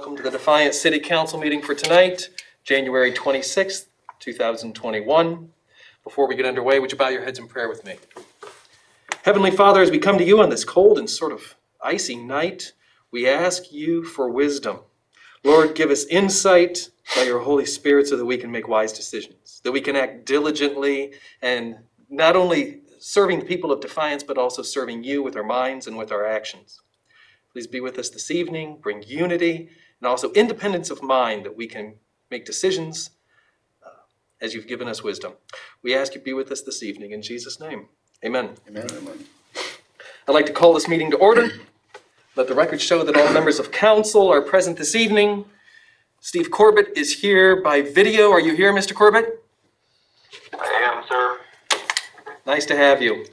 welcome to the Defiance City Council meeting for tonight, January 26th, 2021. Before we get underway, would you bow your heads in prayer with me? Heavenly Father, as we come to you on this cold and sort of icy night, we ask you for wisdom. Lord, give us insight by your Holy Spirit so that we can make wise decisions, that we can act diligently and not only serving the people of Defiance, but also serving you with our minds and with our actions. Please be with us this evening, bring unity and also independence of mind that we can make decisions as you've given us wisdom. We ask you to be with us this evening in Jesus' name. Amen. Amen. I'd like to call this meeting to order. Let the record show that all members of council are present this evening. Steve Corbett is here by video. Are you here, Mr. Corbett? I am, sir. Nice to have you.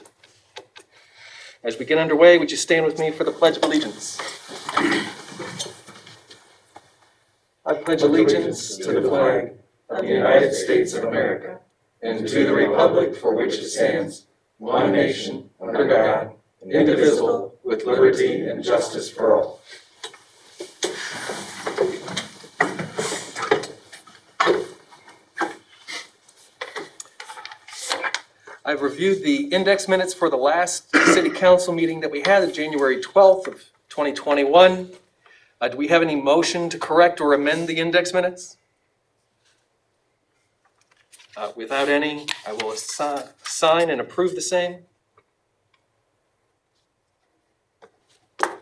As we get underway, would you stand with me for the Pledge of Allegiance? I pledge allegiance to the flag of the United States of America and to the republic for which it stands, one nation, under God, indivisible, with liberty and justice for all. I've reviewed the index minutes for the last city council meeting that we had on January 12th of 2021. Do we have any motion to correct or amend the index minutes? Without any, I will sign and approve the same. There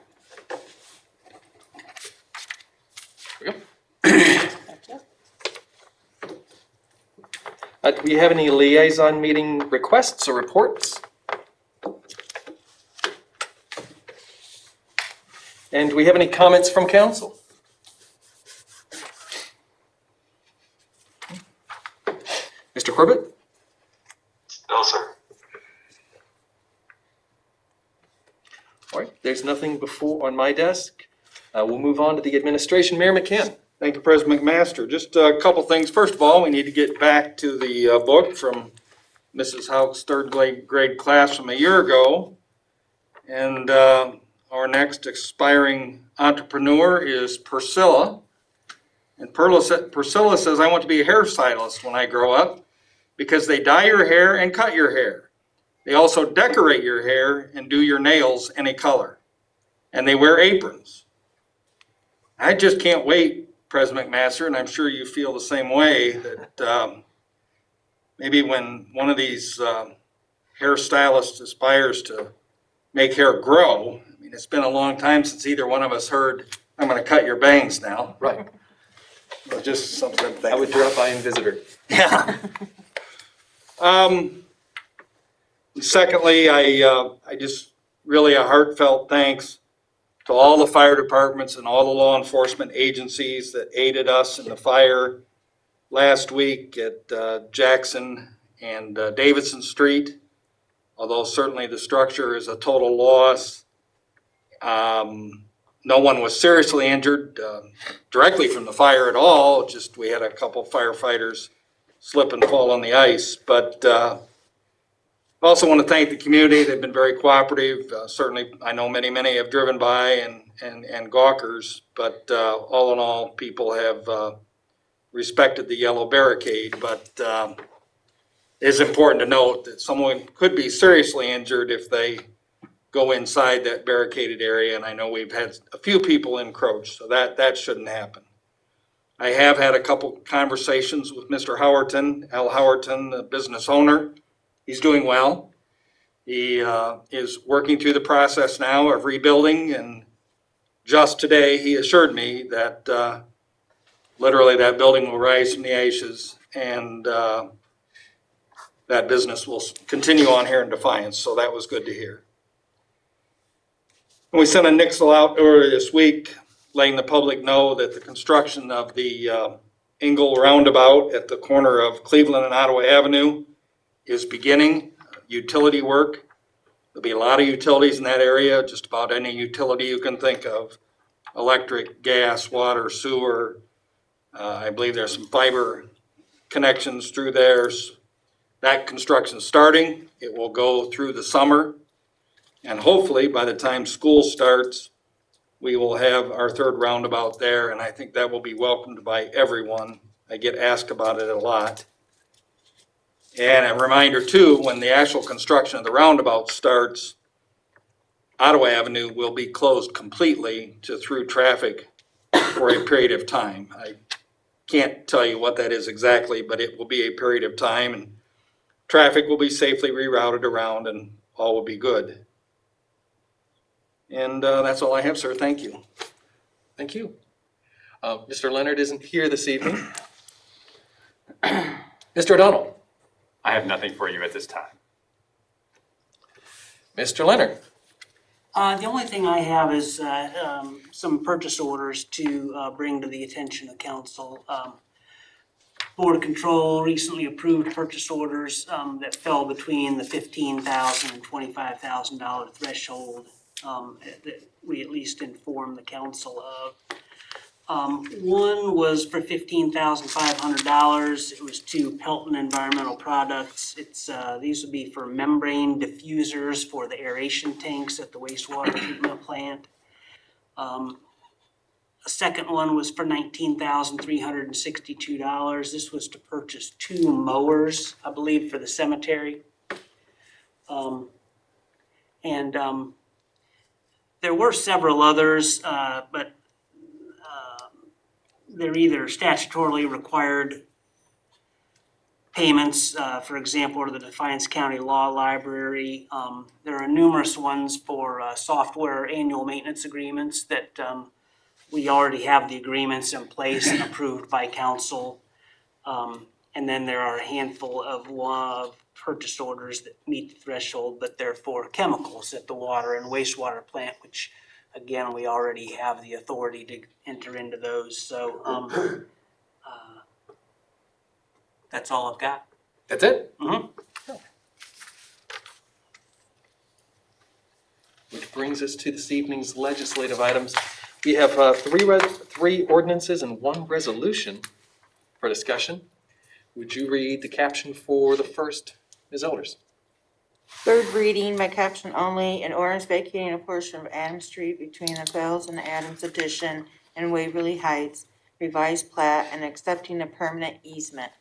we go. Do we have any liaison meeting requests or reports? And do we have any comments from council? Mr. Corbett? No, sir. All right, there's nothing before on my desk. We'll move on to the administration. Mayor McCann. Thank you, President McMaster. Just a couple things. First of all, we need to get back to the book from Mrs. Hauk's third grade class from a year ago. And our next aspiring entrepreneur is Priscilla. And Priscilla says, I want to be a hairstylist when I grow up because they dye your hair and cut your hair. They also decorate your hair and do your nails any color. And they wear aprons. I just can't wait, President McMaster, and I'm sure you feel the same way, that maybe when one of these hairstylists aspires to make hair grow, I mean, it's been a long time since either one of us heard, I'm going to cut your bangs now. Right. It's just something I would drop by and visit her. Yeah. Secondly, I just really a heartfelt thanks to all the fire departments and all the law enforcement agencies that aided us in the fire last week at Jackson and Davidson Street. Although certainly the structure is a total loss. No one was seriously injured directly from the fire at all. Just we had a couple firefighters slip and fall on the ice. But I also want to thank the community. They've been very cooperative. Certainly, I know many have driven by and gawkers. But all in all, people have respected the yellow barricade. But it's important to note that someone could be seriously injured if they go inside that barricaded area, and I know we've had a few people encroach, so that shouldn't happen. I have had a couple conversations with Mr. Howerton, Al Howerton, the business owner. He's doing well. He is working through the process now of rebuilding, and just today he assured me that literally that building will rise from the ashes, and that business will continue on here in Defiance, so that was good to hear. We sent a nixle out earlier this week letting the public know that the construction of the Ingle roundabout at the corner of Cleveland and Ottawa Avenue is beginning. Utility work. There'll be a lot of utilities in that area, just about any utility you can think of. Electric, gas, water, sewer. I believe there's some fiber connections through there. That construction's starting. It will go through the summer. And hopefully by the time school starts, we will have our third roundabout there, and I think that will be welcomed by everyone. I get asked about it a lot. And a reminder too, when the actual construction of the roundabout starts, Ottawa Avenue will be closed completely to through traffic for a period of time. I can't tell you what that is exactly, but it will be a period of time, and traffic will be safely rerouted around and all will be good. And that's all I have, sir. Thank you. Thank you. Mr. Leonard isn't here this evening. Mr. O'Donnell. I have nothing for you at this time. Mr. Leonard. The only thing I have is some purchase orders to bring to the attention of council. Board of Control recently approved purchase orders that fell between the $15,000 and $25,000 threshold that we at least informed the council of. One was for $15,500. It was to Pelton Environmental Products. These would be for membrane diffusers for the aeration tanks at the wastewater treatment plant. A second one was for $19,362. This was to purchase 2 mowers, I believe, for the cemetery. There were several others, but they're either statutorily required payments, for example, to the Defiance County Law Library. There are numerous ones for software annual maintenance agreements that we already have the agreements in place and approved by council. And then there are a handful of purchase orders that meet the threshold, but they're for chemicals at the water and wastewater plant, which again, we already have the authority to enter into those. So that's all I've got. That's it? Mm-hmm. Which brings us to this evening's legislative items. We have three ordinances and 1 resolution for discussion. Would you read the caption for the first, Ms. Elders? Third reading by caption only, an ordinance vacating a portion of Adams Street between the Fells and Adams Addition and Waverly Heights, revised plat, and accepting a permanent easement.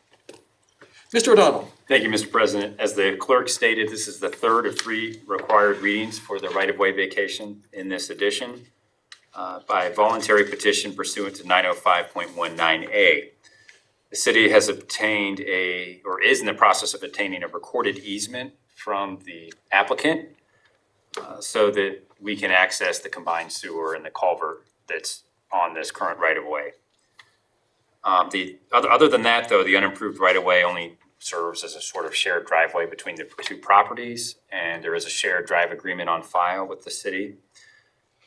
Mr. O'Donnell. Thank you, Mr. President. As the clerk stated, this is the third of 3 required readings for the right-of-way vacation in this edition by voluntary petition pursuant to 905.19A. The city has obtained is in the process of obtaining a recorded easement from the applicant so that we can access the combined sewer and the culvert that's on this current right-of-way. Other than that, though, the unimproved right-of-way only serves as a sort of shared driveway between the 2 properties, and there is a shared drive agreement on file with the city.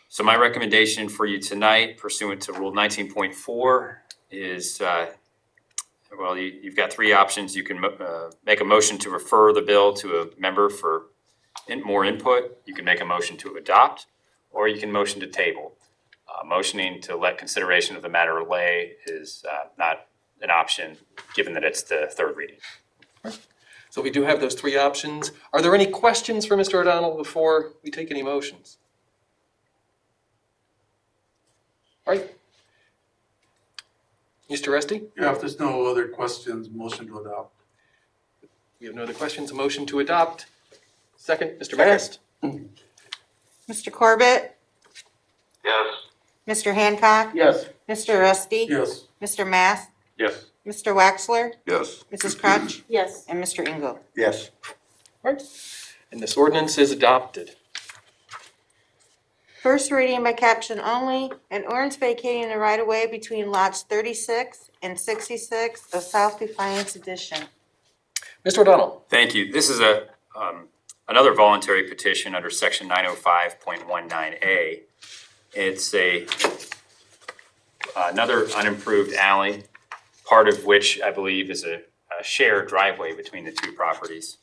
So my recommendation for you tonight, pursuant to Rule 19.4, is you've got 3 options. You can make a motion to refer the bill to a member for more input. You can make a motion to adopt, or you can motion to table. Motioning to let consideration of the matter lay is not an option, given that it's the third reading. So we do have those 3 options. Are there any questions for Mr. O'Donnell before we take any motions? All right. Mr. Resty? Yeah, if there's no other questions, motion to adopt. We have no other questions. A motion to adopt. Second, Mr. Mast. Mr. Corbett? Yes. Mr. Hancock? Yes. Mr. Rusty? Yes. Mr. Mass? Yes. Mr. Waxler? Yes. Mrs. Crutch? Yes. And Mr. Engel? Yes. All right. And this ordinance is adopted. First reading by caption only, an ordinance vacating the right-of-way between lots 36 and 66 of South Defiance Edition. Mr. O'Donnell. Thank you. This is another voluntary petition under section 905.19A. It's another unimproved alley, part of which I believe is a shared driveway between the 2 properties.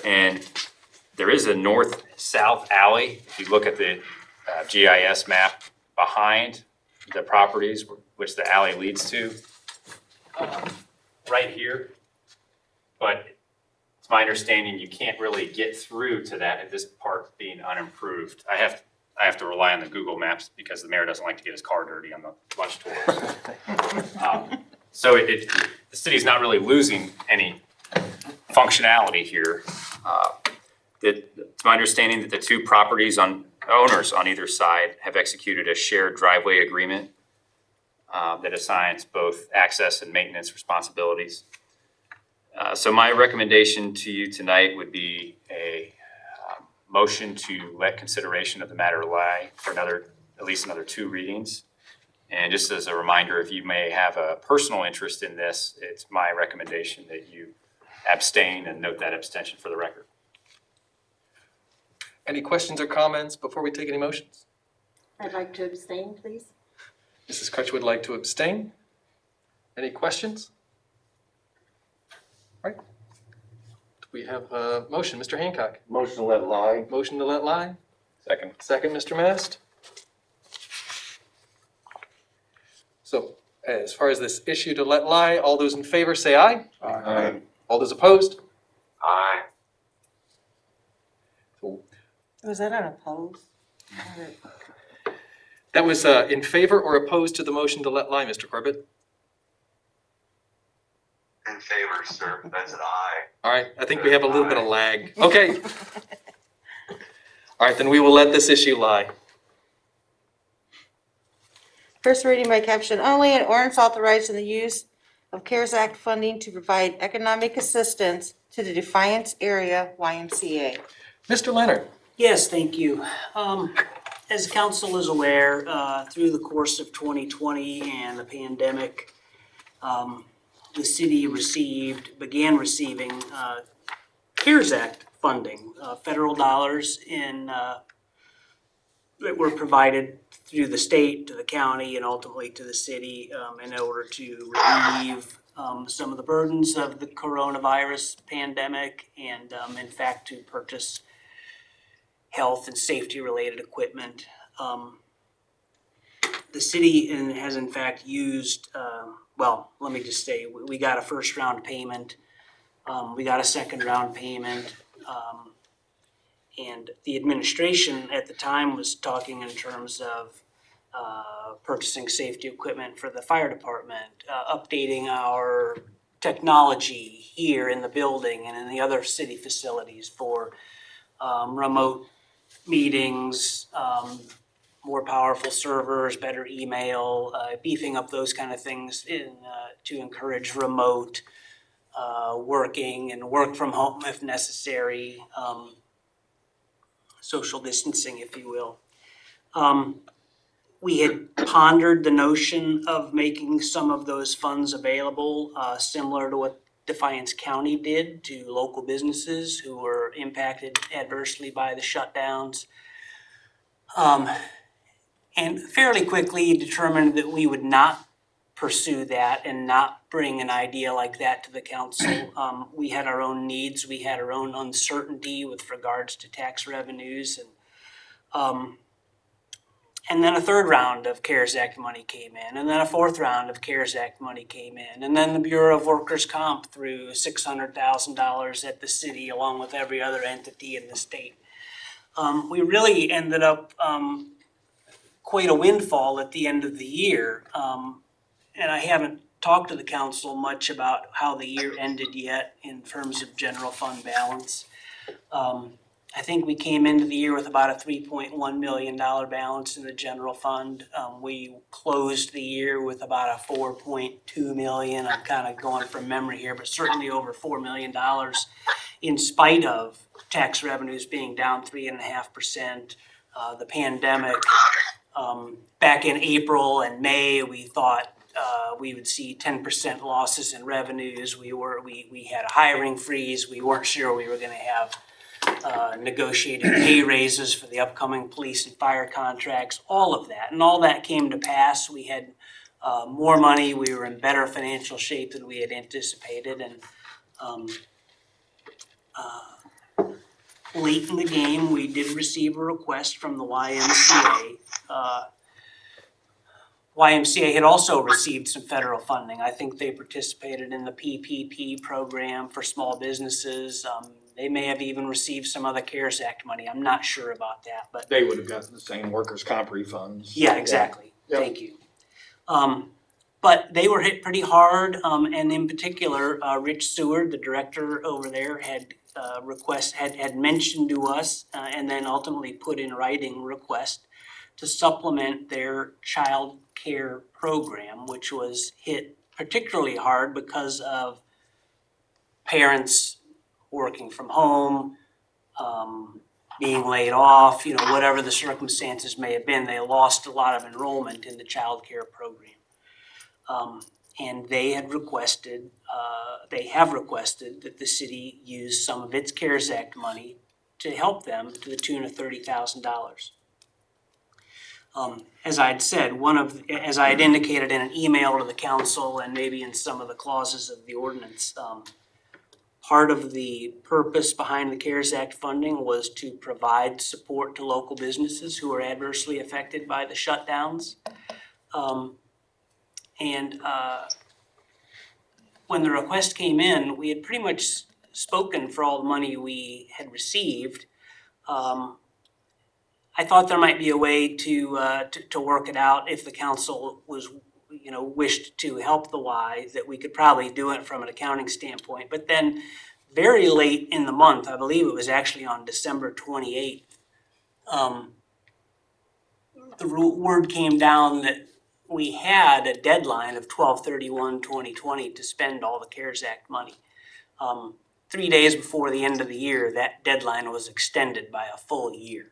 And there is a north-south alley. If you look at the GIS map behind the properties, which the alley leads to, right here. But it's my understanding you can't really get through to that at this part being unimproved. I have I have to rely on the Google Maps because the mayor doesn't like to get his car dirty on the lunch tours. So the city's not really losing any functionality here. It's my understanding that the two owners on either side have executed a shared driveway agreement that assigns both access and maintenance responsibilities. So my recommendation to you tonight would be a motion to let consideration of the matter lie for at least another 2 readings. And just as a reminder, if you may have a personal interest in this, it's my recommendation that you abstain and note that abstention for the record. Any questions or comments before we take any motions? I'd like to abstain, please. Mrs. Crutch would like to abstain. Any questions? All right. We have a motion, Mr. Hancock. Motion to let lie. Motion to let lie. Second. Second, Mr. Mast. So as far as this issue to let lie, all those in favor say aye. Aye. All those opposed? Aye. Was that unopposed? That was in favor or opposed to the motion to let lie, Mr. Corbett? In favor, sir. That's an aye. All right, I think we have a little bit of lag. Okay. All right, then we will let this issue lie. First reading by caption only, an ordinance authorizing the use of CARES Act funding to provide economic assistance to the Defiance area YMCA. Mr. Leonard. Yes, thank you. As council is aware, through the course of 2020 and the pandemic, the city began receiving CARES Act funding, federal dollars that were provided through the state to the county and ultimately to the city in order to relieve some of the burdens of the coronavirus pandemic and in fact to purchase health and safety related equipment. The city has in fact used, let me just say, we got a first round payment, we got a second round payment, and the administration at the time was talking in terms of purchasing safety equipment for the fire department, updating our technology here in the building and in the other city facilities for remote meetings, more powerful servers, better email, beefing up those kind of things to encourage remote working and work from home if necessary, social distancing, if you will. We had pondered the notion of making some of those funds available, similar to what Defiance County did to local businesses who were impacted adversely by the shutdowns. And fairly quickly determined that we would not pursue that and not bring an idea like that to the council. We had our own needs, we had our own uncertainty with regards to tax revenues, and then a third round of CARES Act money came in, and then a fourth round of CARES Act money came in, and then the Bureau of Workers' Comp threw $600,000 at the city along with every other entity in the state. We really ended up quite a windfall at the end of the year, and I haven't talked to the council much about how the year ended yet in terms of general fund balance. I think we came into the year with about a $3.1 million balance in the general fund. We closed the year with about a $4.2 million. I'm kind of going from memory here, but certainly over $4 million in spite of tax revenues being down 3.5%. The pandemic, back in April and May, we thought we would see 10% losses in revenues. We had a hiring freeze. We weren't sure we were going to have negotiated pay raises for the upcoming police and fire contracts, all of that. And all that came to pass. We had more money. We were in better financial shape than we had anticipated. And late in the game, we did receive a request from the YMCA. YMCA had also received some federal funding. I think they participated in the PPP program for small businesses. They may have even received some other CARES Act money. I'm not sure about that, but They would have gotten the same workers' comp refunds. yeah, exactly. Yeah. Thank you. But they were hit pretty hard, and in particular, Rich Seward, the director over there, had had mentioned to us, and then ultimately put in writing request to supplement their child care program, which was hit particularly hard because of parents working from home, being laid off, whatever the circumstances may have been, they lost a lot of enrollment in the child care program. And they have requested that the city use some of its CARES Act money to help them to the tune of $30,000. As I'd said, as I had indicated in an email to the council and maybe in some of the clauses of the ordinance, part of the purpose behind the CARES Act funding was to provide support to local businesses who are adversely affected by the shutdowns. When the request came in, we had pretty much spoken for all the money we had received. I thought there might be a way to work it out if the council was, wished to help the Y, that we could probably do it from an accounting standpoint. But then very late in the month, I believe it was actually on December 28th, the word came down that we had a deadline of 12/31/2020 to spend all the CARES Act money. 3 days before the end of the year, that deadline was extended by a full year.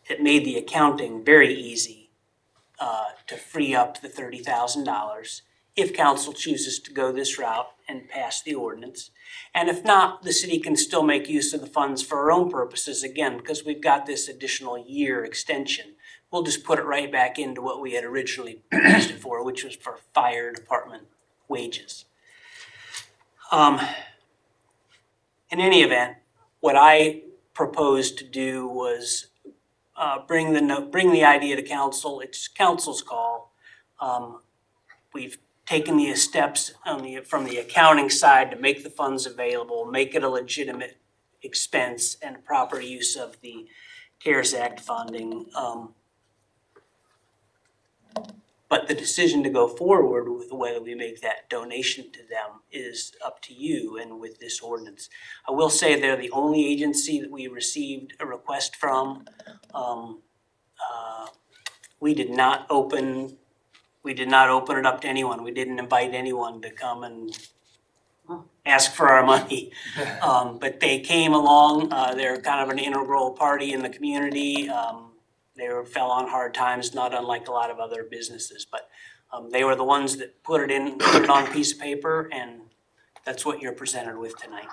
It made the accounting very easy to free up the $30,000 if council chooses to go this route and pass the ordinance. And if not, the city can still make use of the funds for our own purposes again, because we've got this additional year extension. We'll just put it right back into what we had originally used it for, which was for fire department wages. In any event, what I proposed to do was bring the idea to council. It's council's call. We've taken the steps from the accounting side to make the funds available, make it a legitimate expense and proper use of the CARES Act funding. But the decision to go forward with whether we make that donation to them is up to you and with this ordinance. I will say they're the only agency that we received a request from. We did not open it up to anyone. We didn't invite anyone to come and ask for our money. But they came along. They're kind of an integral party in the community. They fell on hard times, not unlike a lot of other businesses, but they were the ones that put it on a piece of paper, and that's what you're presented with tonight.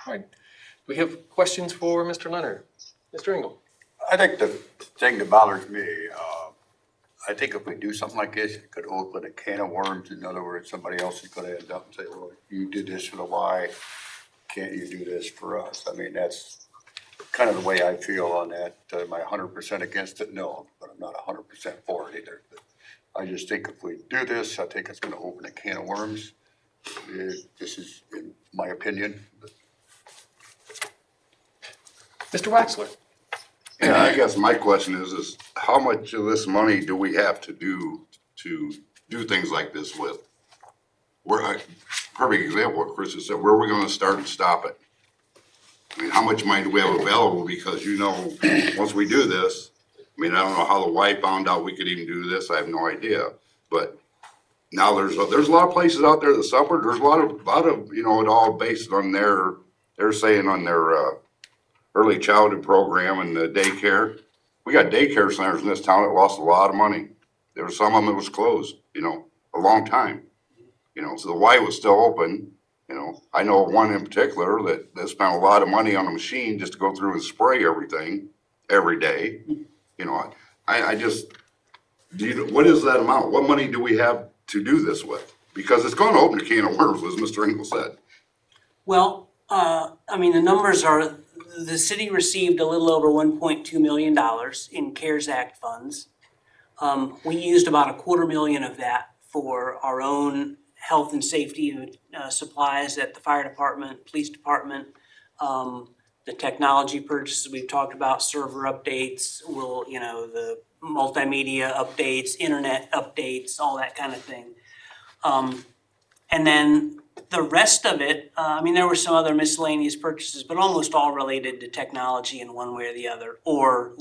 All right. We have questions for Mr. Leonard. Mr. Engel. I think the thing that bothers me, I think if we do something like this, it could open a can of worms. In other words, somebody else is gonna end up and say, well, you did this for the Y, can't you do this for us? I mean, that's kind of the way I feel on that. Am I 100% against it? No, but I'm not 100% for it either. But I just think if we do this, I think it's gonna open a can of worms. This is, in my opinion. Mr. Waxler. Yeah, I guess my question is how much of this money do we have to do things like this with? Perfect example, what Chris has said, where are we gonna start and stop it? I mean, how much money do we have available? Because once we do this, I mean, I don't know how the Y found out we could even do this, I have no idea. But now there's a lot of places out there that suffer, there's a lot of, it all based on they're saying on their, early childhood program and the daycare. We got daycare centers in this town that lost a lot of money. There were some of them that was closed, a long time. So the Y was still open. I know one in particular that spent a lot of money on a machine just to go through and spray everything every day. I just, what is that amount? What money do we have to do this with? Because it's gonna open a can of worms, as Mr. Engel said. Well, the numbers are, the city received a little over $1.2 million in CARES Act funds. We used about $250,000 of that for our own health and safety supplies at the fire department, police department. The technology purchases we've talked about, server updates, the multimedia updates, internet updates, all that kind of thing. And then the rest of it, there were some other miscellaneous purchases, but almost all related to technology in one way or the other, or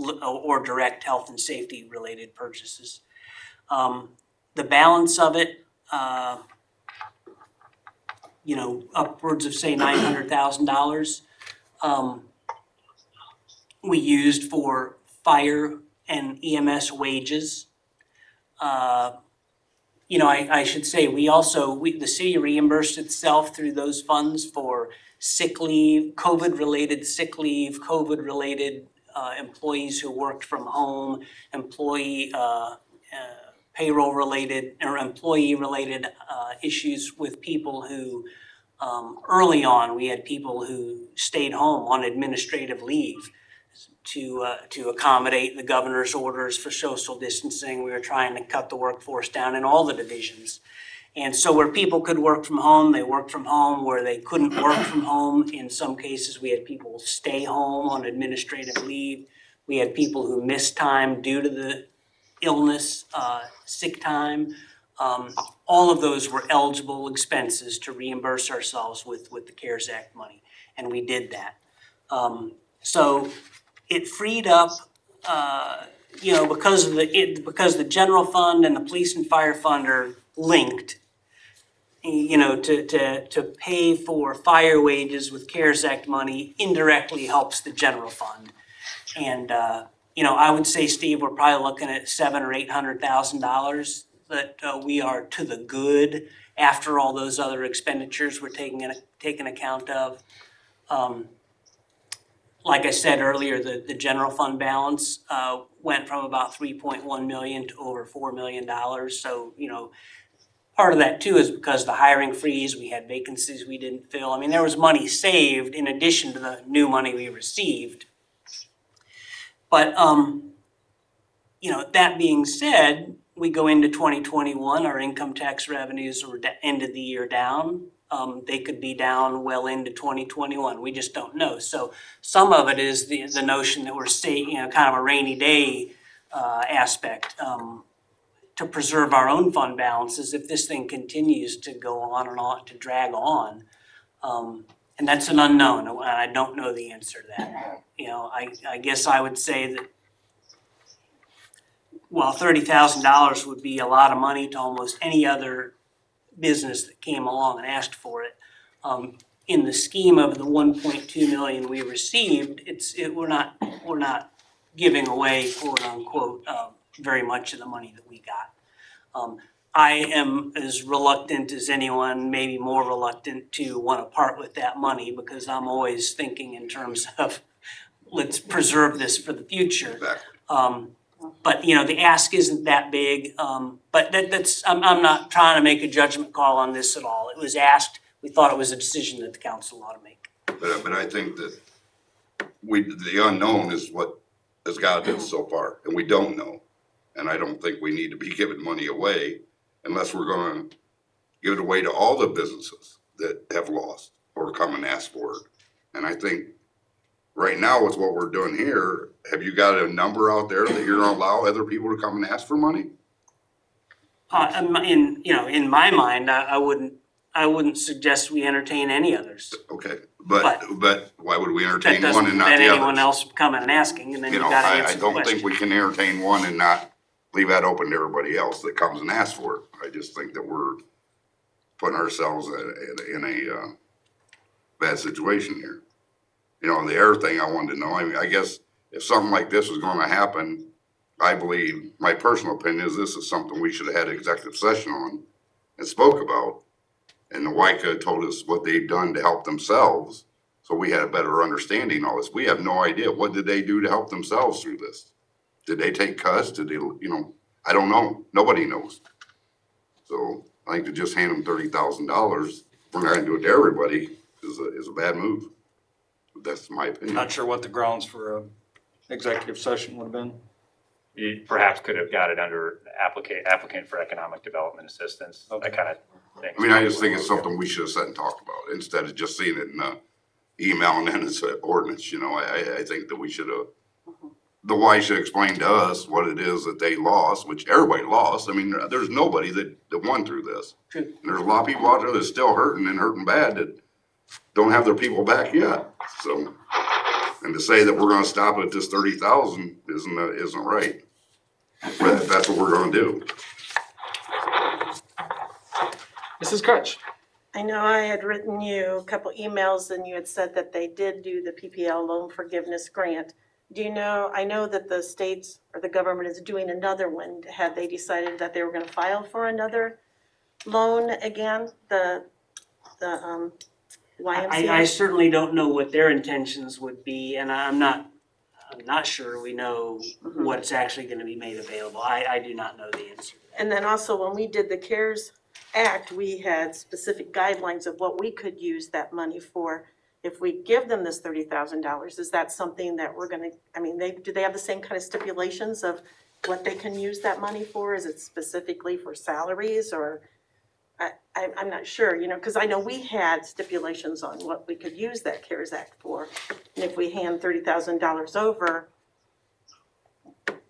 direct health and safety related purchases. The balance of it, upwards of say $900,000, we used for fire and EMS wages. I should say, the city reimbursed itself through those funds for sick leave, COVID-related sick leave, COVID-related employees who worked from home, employee payroll-related or employee-related issues with people who, early on, we had people who stayed home on administrative leave to accommodate the governor's orders for social distancing. We were trying to cut the workforce down in all the divisions. And so where people could work from home, they worked from home. Where they couldn't work from home, in some cases, we had people stay home on administrative leave. We had people who missed time due to the illness, sick time. All of those were eligible expenses to reimburse ourselves with the CARES Act money, and we did that. So it freed up, because the general fund and the police and fire fund are linked, to pay for fire wages with CARES Act money indirectly helps the general fund. And, I would say, Steve, we're probably looking at $700,000 or $800,000 that we are to the good after all those other expenditures we're taking account of. Like I said earlier, the general fund balance went from about 3.1 million to over $4 million. So, part of that too is because of the hiring freeze, we had vacancies we didn't fill. There was money saved in addition to the new money we received. But, that being said, we go into 2021, our income tax revenues were ended the year down. They could be down well into 2021. We just don't know. So some of it is the notion that we're staying, kind of a rainy day aspect to preserve our own fund balances if this thing continues to go on and on, to drag on. And that's an unknown, and I don't know the answer to that. I guess I would say that while $30,000 would be a lot of money to almost any other business that came along and asked for it, in the scheme of the 1.2 million we received, we're not giving away, quote unquote, very much of the money that we got. I am as reluctant as anyone, maybe more reluctant to want to part with that money, because I'm always thinking in terms of let's preserve this for the future. But the ask isn't that big. But I'm not trying to make a judgment call on this at all. It was asked. We thought it was a decision that the council ought to make. But I think that the unknown is what has got us so far, and we don't know. And I don't think we need to be giving money away unless we're going to give it away to all the businesses that have lost or come and ask for it. And I think right now with what we're doing here, have you got a number out there that you're going to allow other people to come and ask for money? In my mind, I wouldn't suggest we entertain any others. Okay, but why would we entertain one and not the others? That doesn't prevent anyone else coming and asking, and then you've got to answer the question. I don't think we can entertain one and not leave that open to everybody else that comes and asks for it. I just think that we're putting ourselves in a bad situation here. The air thing I wanted to know, I guess if something like this was going to happen, I believe, my personal opinion is this is something we should have had an executive session on and spoke about. And the WICA told us what they've done to help themselves, so we had a better understanding of all this. We have no idea. What did they do to help themselves through this? Did they take cuts? Did they, I don't know. Nobody knows. So I think to just hand them $30,000, we're not going to do it to everybody, is a bad move. That's my opinion. Not sure what the grounds for an executive session would have been. You perhaps could have got it under applicant for economic development assistance. Okay. That kind of I mean, I just think it's something we should have sat and talked about instead of just seeing it in a email and then it's an ordinance, you know, I think that we should have, the Y should explain to us what it is that they lost, which everybody lost. I mean, there's nobody that won through this. True. And there's a lot of people out there that's still hurting and hurting bad that don't have their people back yet, so. And to say that we're gonna stop it at this 30,000 isn't right. But if that's what we're gonna do. Mrs. Crutch? I know I had written you a couple emails and you had said that they did do the PPL loan forgiveness grant. Do you know, I know that the states or the government is doing another one. Had they decided that they were gonna file for another loan again, the YMCA? I certainly don't know what their intentions would be, and I'm not sure we know what's actually gonna be made available. I do not know the answer to that. And then also, when we did the CARES Act, we had specific guidelines of what we could use that money for. If we give them this $30,000, is that something that we're gonna, I mean, do they have the same kind of stipulations of what they can use that money for? Is it specifically for salaries or? I'm not sure, you know, because I know we had stipulations on what we could use that CARES Act for. And if we hand $30,000 over,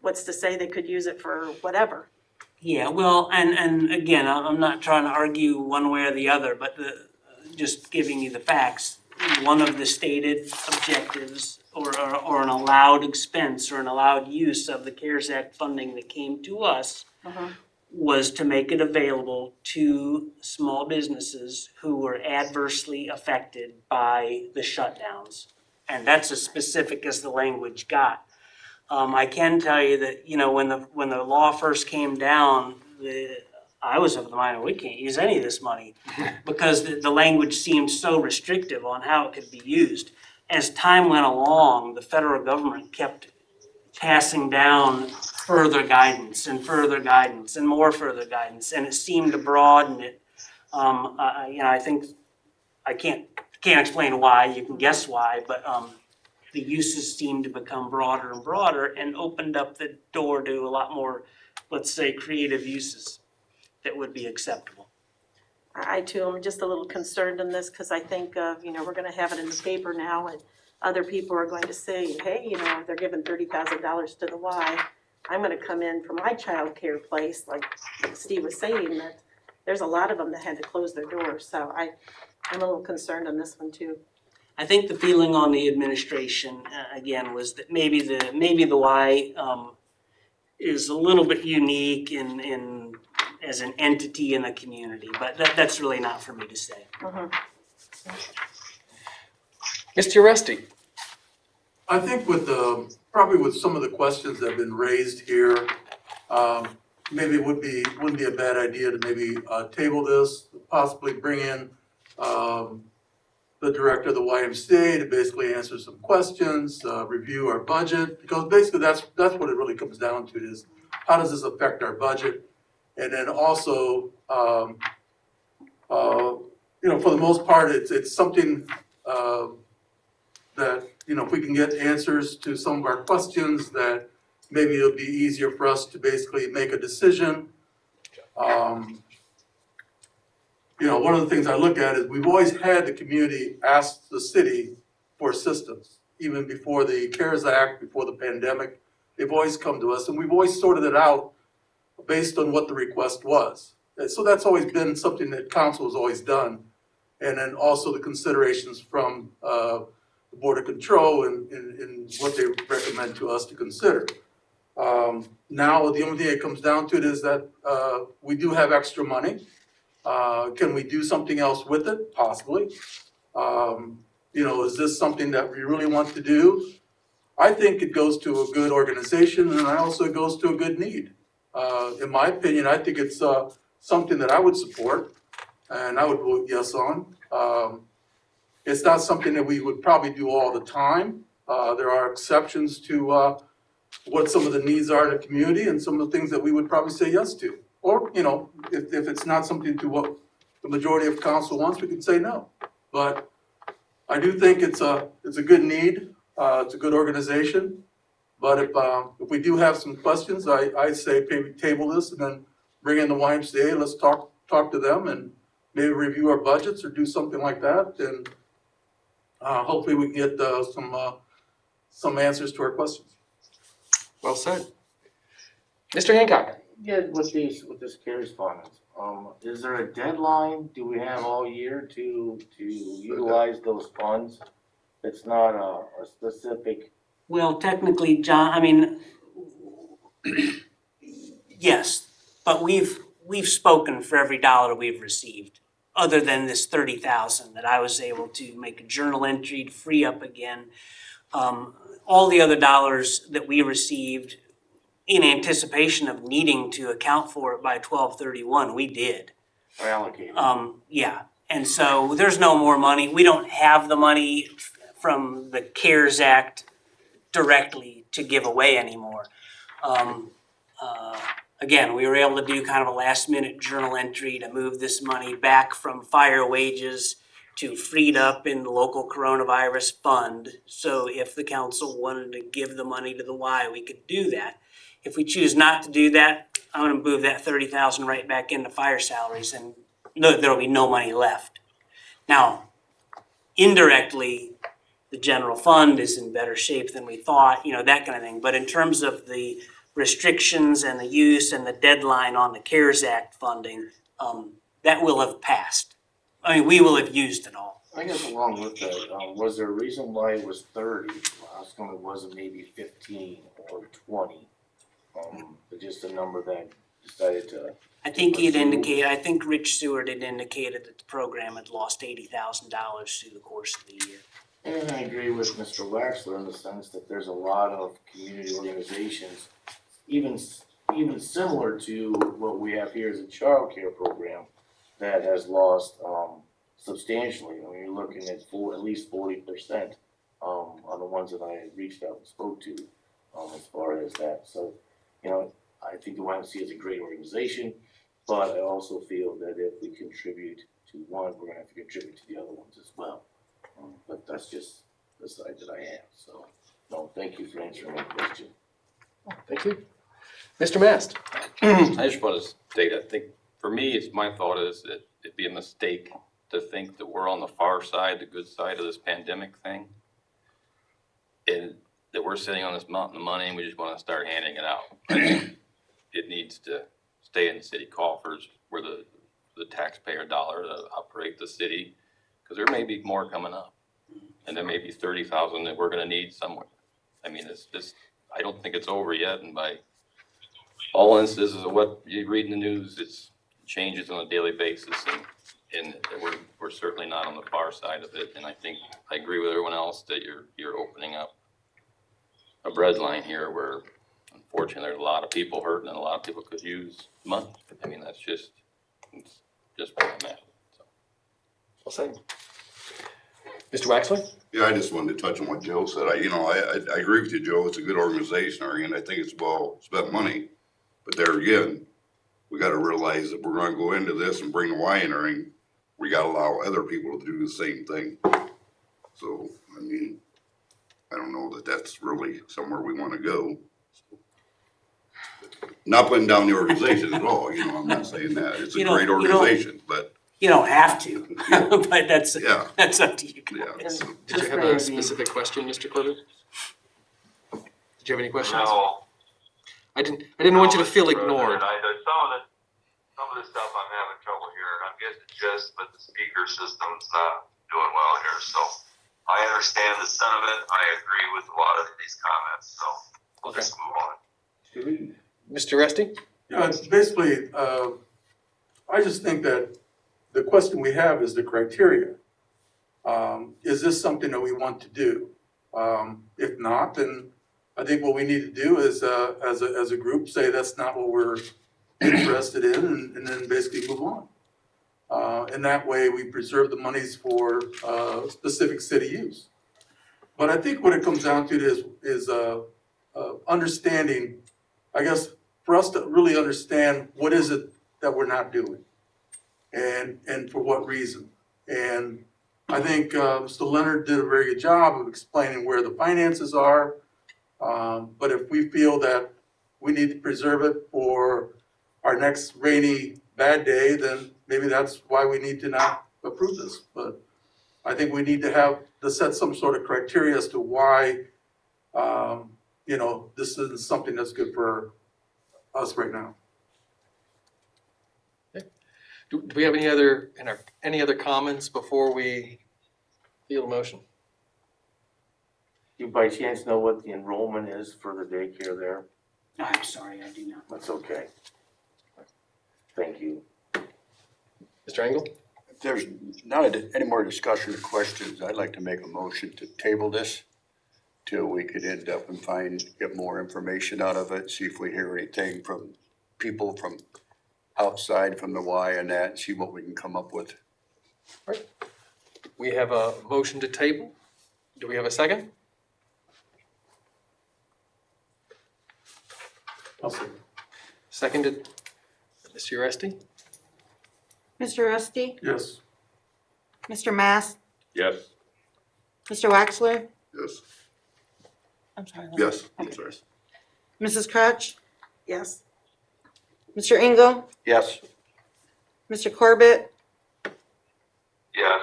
what's to say they could use it for whatever? Yeah, well, and again, I'm not trying to argue one way or the other, but just giving you the facts. One of the stated objectives or an allowed expense or an allowed use of the CARES Act funding that came to us was to make it available to small businesses who were adversely affected by the shutdowns. And that's as specific as the language got. I can tell you that, you know, when the law first came down, I was of the mind, we can't use any of this money because the language seemed so restrictive on how it could be used. As time went along, the federal government kept passing down further guidance and more further guidance, and it seemed to broaden it. You know, I think, I can't explain why, you can guess why, but the uses seemed to become broader and broader and opened up the door to a lot more, let's say, creative uses that would be acceptable. I too am just a little concerned in this because I think of, you know, we're gonna have it in the paper now and other people are going to say, hey, you know, they're giving $30,000 to the Y. I'm gonna come in from my childcare place, like Steve was saying, that there's a lot of them that had to close their doors. So I'm a little concerned on this one too. I think the feeling on the administration, again, was that maybe the Y is a little bit unique in as an entity in the community, but that's really not for me to say. Mr. Uresti? I think with probably with some of the questions that have been raised here, maybe it wouldn't be a bad idea to maybe table this, possibly bring in the director of the YMCA to basically answer some questions, review our budget, because basically that's what it really comes down to is how does this affect our budget? And then also, you know, for the most part, it's something that, you know, if we can get answers to some of our questions, that maybe it'll be easier for us to basically make a decision. You know, one of the things I look at is we've always had the community ask the city for assistance, even before the CARES Act, before the pandemic. They've always come to us and we've always sorted it out based on what the request was. And so that's always been something that council has always done. And then also the considerations from the Board of Control and what they recommend to us to consider. Now, the only thing that comes down to it is that we do have extra money. Can we do something else with it? Possibly. You know, is this something that we really want to do? I think it goes to a good organization and also it goes to a good need. In my opinion, I think it's something that I would support and I would vote yes on. It's not something that we would probably do all the time. There are exceptions to what some of the needs are in the community and some of the things that we would probably say yes to. Or, you know, if it's not something to what the majority of council wants, we could say no. But I do think it's a good need, it's a good organization. But if we do have some questions, I say maybe table this and then bring in the YMCA, let's talk to them and maybe review our budgets or do something like that, then hopefully we can get some answers to our questions. Well said. Mr. Hancock? Yeah, with this CARES funds, is there a deadline? Do we have all year to utilize those funds? It's not a specific, Well, technically, John, I mean, yes, but we've spoken for every dollar we've received, other than this 30,000 that I was able to make a journal entry to free up again. All the other dollars that we received in anticipation of needing to account for it by 12/31, we did. or allocated. Yeah, and so there's no more money. We don't have the money from the CARES Act directly to give away anymore. Again, we were able to do kind of a last minute journal entry to move this money back from fire wages to freed up in the local coronavirus fund. So if the council wanted to give the money to the Y, we could do that. If we choose not to do that, I'm gonna move that 30,000 right back into fire salaries and there'll be no money left. Now, indirectly, the general fund is in better shape than we thought, that kind of thing. But in terms of the restrictions and the use and the deadline on the CARES Act funding, that will have passed. I mean, we will have used it all. I guess along with that, was there a reason why it was 30? How come it wasn't maybe 15 or 20? But just a number that decided to. I think I think Rich Seward had indicated that the program had lost $80,000 through the course of the year. And I agree with Mr. Waxler in the sense that there's a lot of community organizations, even similar to what we have here as a child care program, that has lost substantially. I mean, you're looking at at least 40% on the ones that I reached out and spoke to as far as that. So, I think the YMCA is a great organization, but I also feel that if we contribute to one, we're gonna have to contribute to the other ones as well. But that's just the side that I have, so, no, thank you for answering my question. Thank you. Mr. Mast? I just want to state, I think, for me, my thought is that it'd be a mistake to think that we're on the far side, the good side of this pandemic thing. And that we're sitting on this mountain of money and we just want to start handing it out. I think it needs to stay in city coffers where the taxpayer dollar to operate the city, because there may be more coming up. And there may be 30,000 that we're going to need somewhere. I mean, it's just, I don't think it's over yet, and by all instances of what you read in the news, it's changes on a daily basis, and we're certainly not on the far side of it. And I think I agree with everyone else that you're opening up a bread line here where unfortunately there's a lot of people hurting and a lot of people could use money. I mean, it's just where I'm at. So. Well said. Mr. Waxler? Yeah, I just wanted to touch on what Joe said. I agree with you, Joe. It's a good organization, and I think it's well spent money. But there again, we gotta realize that we're gonna go into this and bring the Y in the ring. We gotta allow other people to do the same thing. So, I mean, I don't know that that's really somewhere we wanna go. Not putting down the organization at all, I'm not saying that. It's a great organization, but You don't have to, but that's yeah, up to you guys. yeah. Did you have a specific question, Mr. Corbett? Did you have any questions? No. I didn't want you to feel ignored. Some of the stuff I'm having trouble hearing. I'm getting the gist, but the speaker system's not doing well here. So I understand the sentiment. I agree with a lot of these comments. So we'll just move on. Mr. Resty? It's basically, I just think that the question we have is the criteria. Is this something that we want to do? If not, then I think what we need to do is, as a group, say that's not what we're interested in, and then basically move on. And that way, we preserve the monies for specific city use. But I think what it comes down to is understanding, I guess, for us to really understand what is it that we're not doing, and for what reason. And I think Mr. Leonard did a very good job of explaining where the finances are. But if we feel that we need to preserve it for our next rainy bad day, then maybe that's why we need to not approve this. But I think we need to set some sort of criteria as to why, this isn't something that's good for us right now. Do we have any other comments before we field a motion? You by chance know what the enrollment is for the daycare there? I'm sorry, I do not. That's okay. Thank you. Mr. Engel? If there's not any more discussion or questions, I'd like to make a motion to table this till we could end up and get more information out of it, see if we hear anything from people from outside from the Y and that, see what we can come up with. We have a motion to table. Do we have a second? I'll see. Seconded. Mr. Uresti? Mr. Rusty? Yes. Mr. Mass? Yes. Mr. Waxler? Yes, I'm sorry. yes, I'm sorry. Mrs. Crutch? Yes. Mr. Engel? Yes. Mr. Corbett? Yes.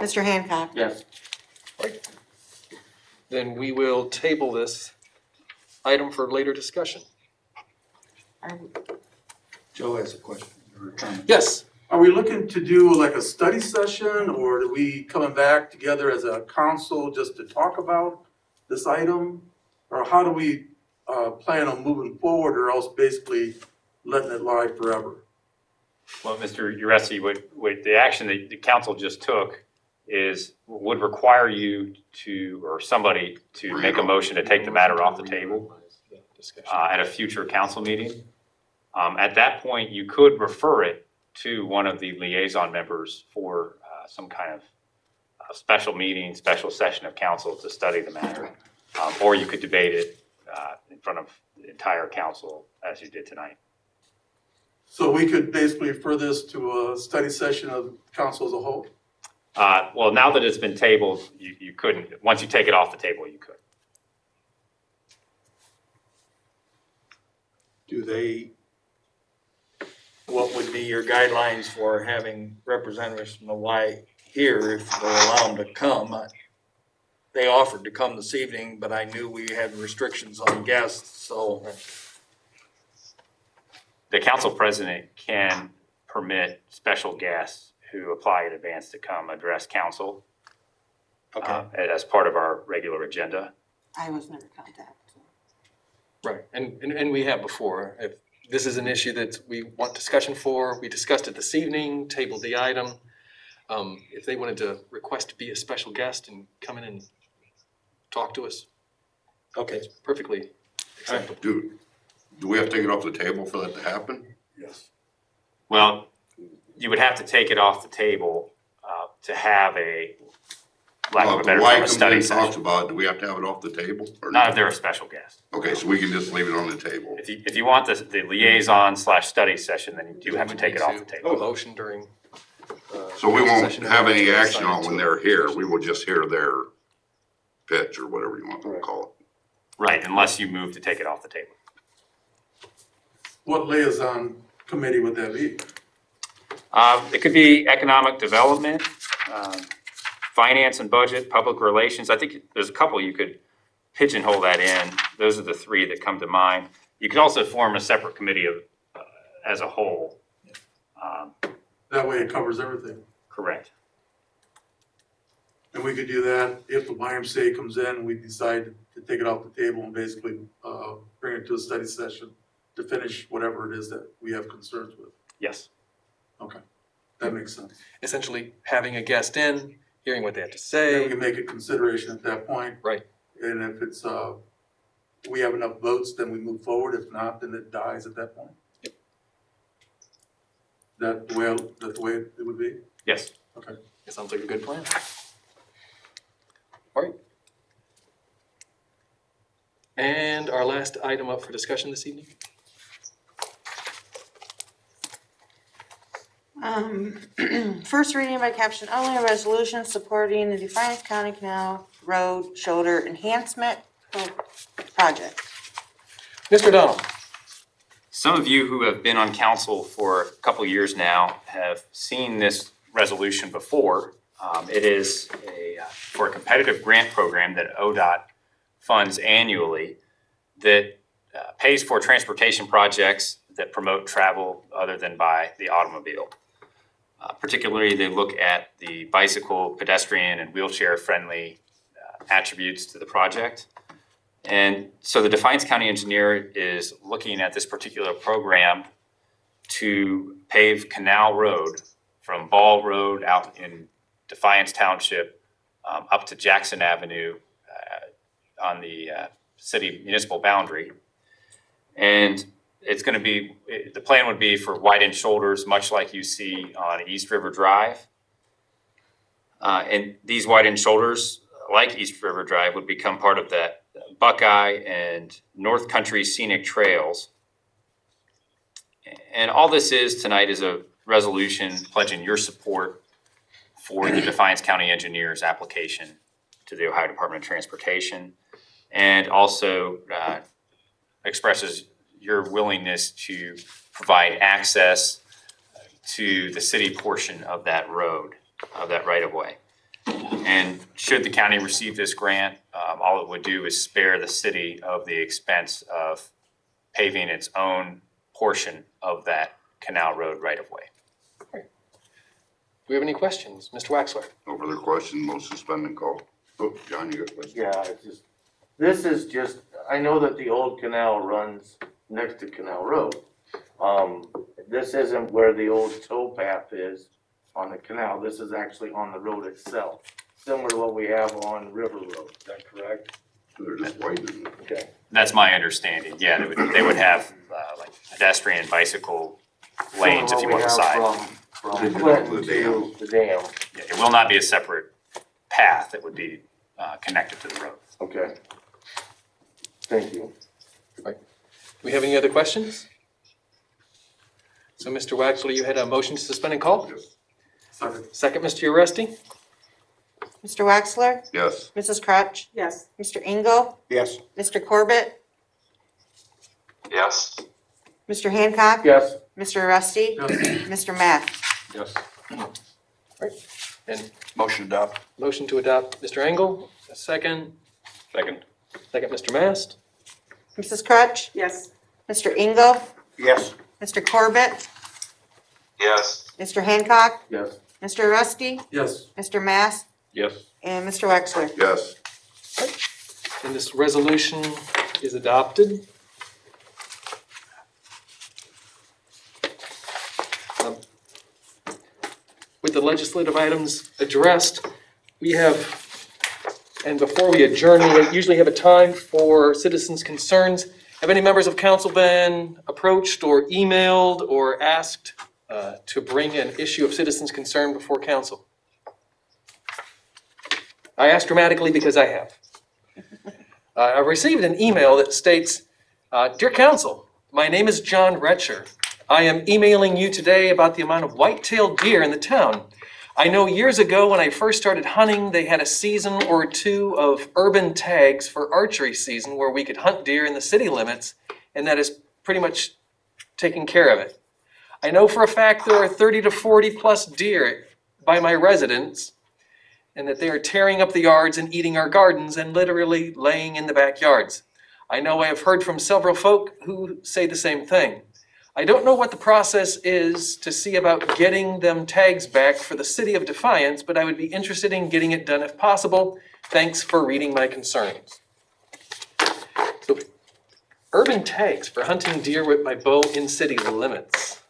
Mr. Hancock? Yes. Then we will table this item for later discussion. Joe has a question or a comment. Yes. Are we looking to do like a study session, or are we coming back together as a council just to talk about this item? Or how do we plan on moving forward, or else basically letting it lie forever? Well, Mr. Uresi, what the action that the council just took would require you to, or somebody to make a motion to take the matter off the table at a future council meeting. At that point, you could refer it to one of the liaison members for some kind of special meeting, special session of council to study the matter. Or you could debate it in front of the entire council as you did tonight. So we could basically refer this to a study session of council as a whole? Well, now that it's been tabled, you couldn't, once you take it off the table, you could. What would be your guidelines for having representatives from the Y here if they allow them to come? They offered to come this evening, but I knew we had restrictions on guests, so. The council president can permit special guests who apply in advance to come address council as part of our regular agenda. I was never contacted. Right, and we have before. If this is an issue that we want discussion for, we discussed it this evening, tabled the item. If they wanted to request to be a special guest and come in and talk to us, Okay. perfectly acceptable. Do we have to take it off the table for that to happen? Yes. Well, you would have to take it off the table to have a, lack of a better term, a study Talks session. about, do we have to have it off the table? or Not if they're a special guest. Okay, so we can just leave it on the table. If you want the liaison / study session, then you do have to take it off the A table. motion during. So we won't session have any and action on decide when to- they're here, we will just hear their pitch or whatever you want to call it. Right, unless you move to take it off the table. What liaison committee would that be? It could be economic development, finance and budget, public relations. I think there's a couple you could pigeonhole that in. Those are the three that come to mind. You could also form a separate committee as a whole. That way it covers everything. Correct. And we could do that if the YMCA comes in and we decide to take it off the table and basically bring it to a study session to finish whatever it is that we have concerns with. Yes. Okay, that makes sense. Essentially having a guest in, hearing what they have to Then we say. can make a consideration at that point. Right. And if it's, we have enough votes, then we move forward. If not, then it dies at that point. That's the way it would be? Yes. Okay. It sounds like a good plan. All right. And our last item up for discussion this evening? First reading by caption only, a resolution supporting the Defiance County Canal Road Shoulder Enhancement Project. Mr. Donald? Some of you who have been on council for a couple of years now have seen this resolution before. It is for a competitive grant program that ODOT funds annually that pays for transportation projects that promote travel other than by the automobile. Particularly, they look at the bicycle, pedestrian, and wheelchair-friendly attributes to the project. And so the Defiance County engineer is looking at this particular program to pave Canal Road from Ball Road out in Defiance Township up to Jackson Avenue on the city municipal boundary. And it's going to be, the plan would be for widened shoulders, much like you see on East River Drive. And these widened shoulders, like East River Drive, would become part of that Buckeye and North Country Scenic Trails. And all this is tonight is a resolution pledging your support for the Defiance County engineer's application to the Ohio Department of Transportation, and also expresses your willingness to provide access to the city portion of that road, of that right-of-way. And should the county receive this grant, all it would do is spare the city of the expense of paving its own portion of that Canal Road right-of-way. Do we have any questions? Mr. Waxler? No further question, motion suspend and call. Oh, John, you got a question? Yeah, it's just, this is just, I know that the old canal runs next to Canal Road. This isn't where the old tow path is on the canal. This is actually on the road itself, similar to what we have on River Road. Is that correct? They're just widening it. Okay. That's my understanding. Yeah, they would have like pedestrian, bicycle lanes if you want to side. From They did Clinton to the dam. to the dam. Yeah, it will not be a separate path that would be connected to the road. Okay. Thank you. Do we have any other questions? So, Mr. Waxler, you had a motion to suspend and call? Yes. Second, Mr. Uresti? Mr. Waxler? Yes. Mrs. Crutch? Yes. Mr. Engel? Yes. Mr. Corbett? Yes. Mr. Hancock? Yes. Mr. Rusty? Yes. Mr. Matt? Yes. And Motion adopt. motion to adopt, Mr. Engel, a second. Second. Second, Mr. Mast? Mrs. Crutch? Yes. Mr. Engel? Yes. Mr. Corbett? Yes. Mr. Hancock? Yes. Mr. Rusty? Yes. Mr. Mass? Yes. And Mr. Wexler? Yes. And this resolution is adopted. With the legislative items addressed, we have, and before we adjourn, we usually have a time for citizens' concerns. Have any members of council been approached or emailed or asked to bring an issue of citizens' concern before council? I ask dramatically because I have. I received an email that states, "Dear Council, my name is John Retcher. I am emailing you today about the amount of white-tailed deer in the town. I know years ago when I first started hunting, they had a season or two of urban tags for archery season where we could hunt deer in the city limits, and that is pretty much taking care of it. I know for a fact there are 30 to 40 plus deer by my residence, and that they are tearing up the yards and eating our gardens and literally laying in the backyards. I know I have heard from several folk who say the same thing. I don't know what the process is to see about getting them tags back for the city of Defiance, but I would be interested in getting it done if possible. Thanks for reading my concerns." So, urban tags for hunting deer with my bow in city limits.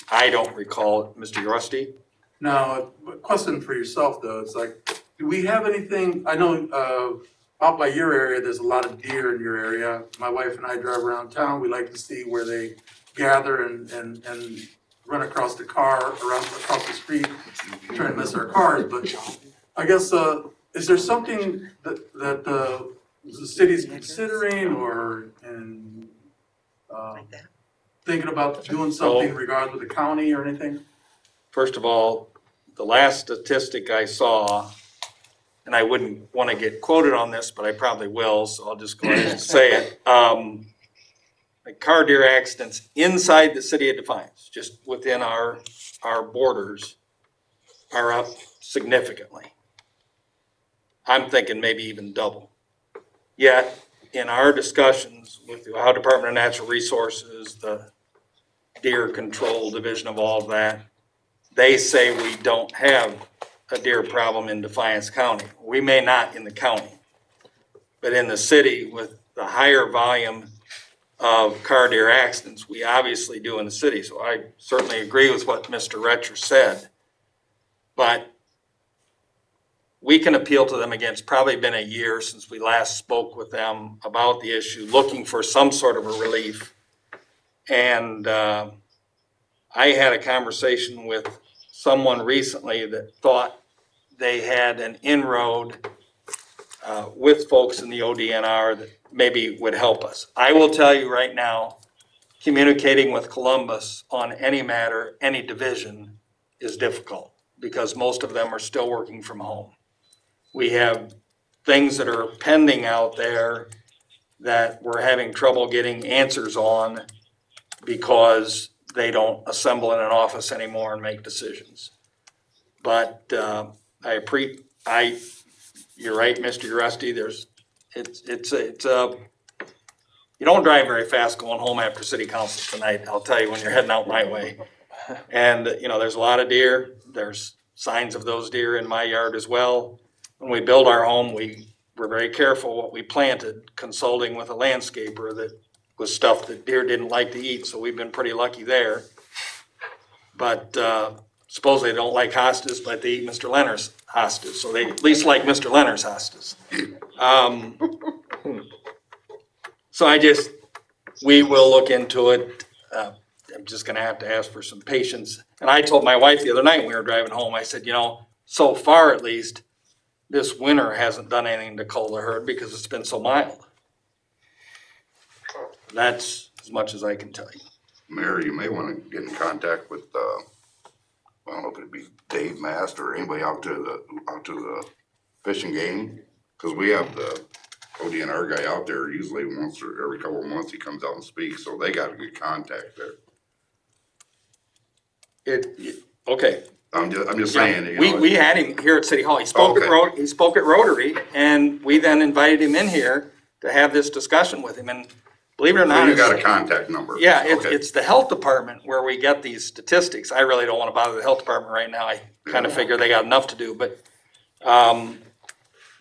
I don't recall, Mr. Rusty. Now, a question for yourself though, it's like, do we have anything, I know, out by your area, there's a lot of deer in your area. My wife and I drive around town, we like to see where they gather and run across the across the street, trying to miss our cars, but I guess, is there something that the city's considering or, thinking about doing something in regards with the county or anything? First of all, the last statistic I saw, and I wouldn't want to get quoted on this, but I probably will, so I'll just go ahead and say it. like car deer accidents inside the city of Defiance, just within our borders, are up significantly. I'm thinking maybe even double. Yet, in our discussions with the Ohio Department of Natural Resources, the Deer Control Division of all of that, they say we don't have a deer problem in Defiance County. We may not in the county, but in the city with the higher volume of car deer accidents, we obviously do in the city. So I certainly agree with what Mr. Retcher said. But we can appeal to them again. It's probably been a year since we last spoke with them about the issue, looking for some sort of a relief. And I had a conversation with someone recently that thought they had an inroad with folks in the ODNR that maybe would help us. I will tell you right now, communicating with Columbus on any matter, any division is difficult because most of them are still working from home. We have things that are pending out there that we're having trouble getting answers on because they don't assemble in an office anymore and make decisions. But you're right, Mr. Rusty, you don't drive very fast going home after city council tonight, I'll tell you, when you're heading out my way. And, there's a lot of deer. There's signs of those deer in my yard as well. When we build our home, we were very careful what we planted, consulting with a landscaper that was stuff that deer didn't like to eat, so we've been pretty lucky there. But suppose they don't like hostas, but they eat Mr. Leonard's hostas, so they at least like Mr. Leonard's hostas. So we will look into it. I'm just gonna have to ask for some patience. And I told my wife the other night when we were driving home, I said, so far at least, this winter hasn't done anything to cull the herd because it's been so mild. That's as much as I can tell you. Mayor, you may want to get in contact with, I don't know if it'd be Dave Mast or anybody out to the fishing game. Cause we have the ODNR guy out there usually once or every couple of months he comes out and speaks, so they got a good contact there. Okay. I'm just saying. We had him here at City Hall. He spoke at Rotary, and we then invited him in here to have this discussion with him. And believe it or not, So you got a contact number. yeah, Okay. it's the health department where we get these statistics. I really don't want to bother the health department right now. I kind of figure they got enough to do, but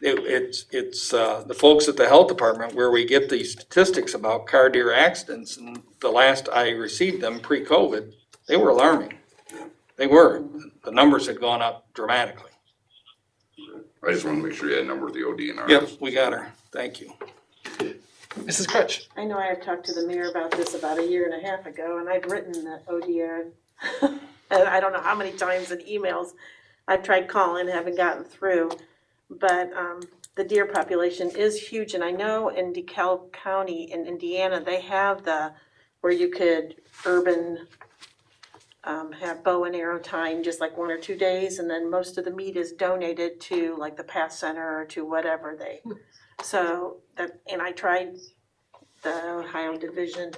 it's the folks at the health department where we get these statistics about car deer accidents. And the last I received them pre-COVID, they were alarming. They were. The numbers had gone up dramatically. I just want to make sure you had a number of the ODNR. Yep, we got her. Thank you. Mrs. Crutch? I know I had talked to the mayor about this about a year and a half ago, and I'd written the ODR. And I don't know how many times in emails I've tried calling, haven't gotten through. But the deer population is huge, and I know in DeKalb County in Indiana, they have where you could urban have bow and arrow time, just like 1 or 2 days, and then most of the meat is donated to like the Path Center or to whatever and I tried the Ohio division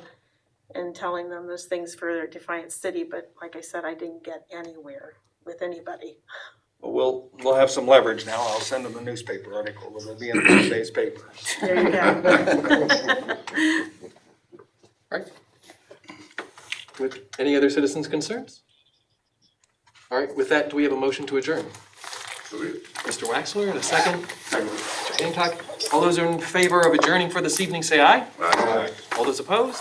and telling them those things for Defiance City, but like I said, I didn't get anywhere with anybody. Well, we'll have some leverage now. I'll send them a newspaper article. It'll be in today's paper. There you go. Right. With any other citizens' concerns? All right, with that, do we have a motion to adjourn? Mr. Waxler, and a second? Mr. Hancock. All those in favor of adjourning for this evening, say aye. Aye. All those opposed?